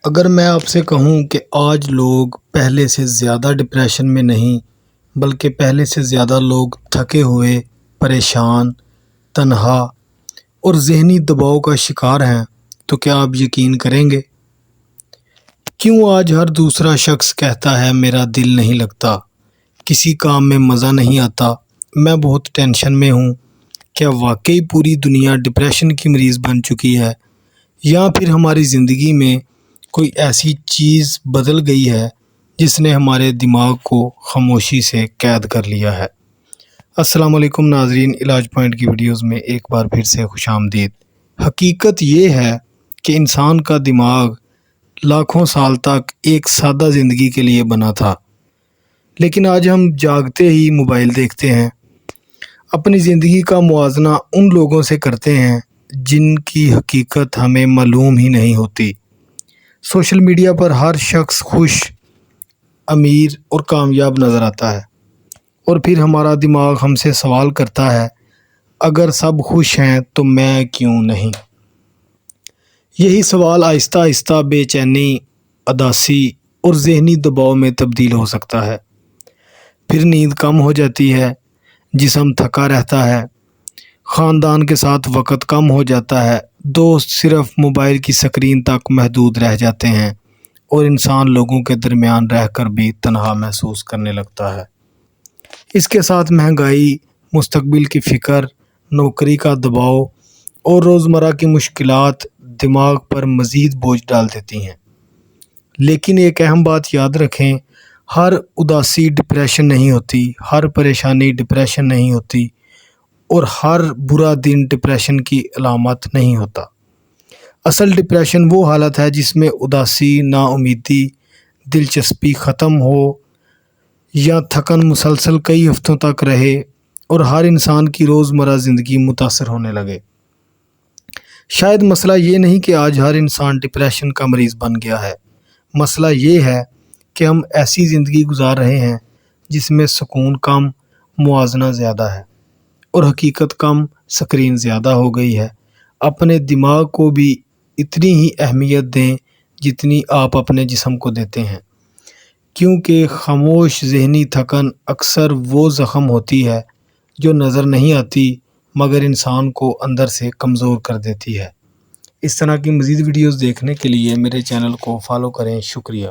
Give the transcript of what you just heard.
اگر میں آپ سے کہوں کہ آج لوگ پہلے سے زیادہ ڈپریشن میں نہیں بلکہ پہلے سے زیادہ لوگ تھکے ہوئے، پریشان، تنہا اور ذہنی دباؤ کا شکار ہیں تو کیا آپ یقین کریں گے؟ کیوں آج ہر دوسرا شخص کہتا ہے میرا دل نہیں لگتا، کسی کام میں مزہ نہیں آتا، میں بہت ٹینشن میں ہوں؟ کیا واقعی پوری دنیا ڈپریشن کی مریض بن چکی ہے، یا پھر ہماری زندگی میں کوئی ایسی چیز بدل گئی ہے جس نے ہمارے دماغ کو خاموشی سے قید کر لیا ہے؟ السلام علیکم ناظرین، علاج پوائنٹ کی ویڈیوز میں ایک بار پھر سے خوش آمدید۔ حقیقت یہ ہے کہ انسان کا دماغ لاکھوں سال تک ایک سادہ زندگی کے لیے بنا تھا، لیکن آج ہم جاگتے ہی موبائل دیکھتے ہیں، اپنی زندگی کا موازنہ ان لوگوں سے کرتے ہیں جن کی حقیقت ہمیں معلوم ہی نہیں ہوتی۔ سوشل میڈیا پر ہر شخص خوش، امیر اور کامیاب نظر آتا ہے، اور پھر ہمارا دماغ ہم سے سوال کرتا ہے اگر سب خوش ہیں تو میں کیوں نہیں؟ یہی سوال آہستہ آہستہ بے چینی، اداسی اور ذہنی دباؤ میں تبدیل ہو سکتا ہے۔ پھر نیند کم ہو جاتی ہے، جسم تھکا رہتا ہے، خاندان کے ساتھ وقت کم ہو جاتا ہے، دوست صرف موبائل کی سکرین تک محدود رہ جاتے ہیں، اور انسان لوگوں کے درمیان رہ کر بھی تنہا محسوس کرنے لگتا ہے۔ اس کے ساتھ مہنگائی، مستقبل کی فکر، نوکری کا دباؤ اور روزمرہ کی مشکلات دماغ پر مزید بوجھ ڈال دیتی ہیں۔ لیکن ایک اہم بات یاد رکھیں، ہر اداسی ڈپریشن نہیں ہوتی، ہر پریشانی ڈپریشن نہیں ہوتی، اور ہر برا دن ڈپریشن کی علامت نہیں ہوتا۔ اصل ڈپریشن وہ حالت ہے جس میں اداسی، نا امیدی، دلچسپی ختم ہو یا تھکن مسلسل کئی ہفتوں تک رہے اور ہر انسان کی روزمرہ زندگی متاثر ہونے لگے۔ شاید مسئلہ یہ نہیں کہ آج ہر انسان ڈپریشن کا مریض بن گیا ہے، مسئلہ یہ ہے کہ ہم ایسی زندگی گزار رہے ہیں جس میں سکون کم، موازنہ زیادہ ہے، اور حقیقت کم، سکرین زیادہ ہو گئی ہے۔ اپنے دماغ کو بھی اتنی ہی اہمیت دیں جتنی آپ اپنے جسم کو دیتے ہیں، کیونکہ خاموش ذہنی تھکن اکثر وہ زخم ہوتی ہے جو نظر نہیں آتی مگر انسان کو اندر سے کمزور کر دیتی ہے۔ اس طرح کی مزید ویڈیوز دیکھنے کے لیے میرے چینل کو فالو کریں۔ شکریہ۔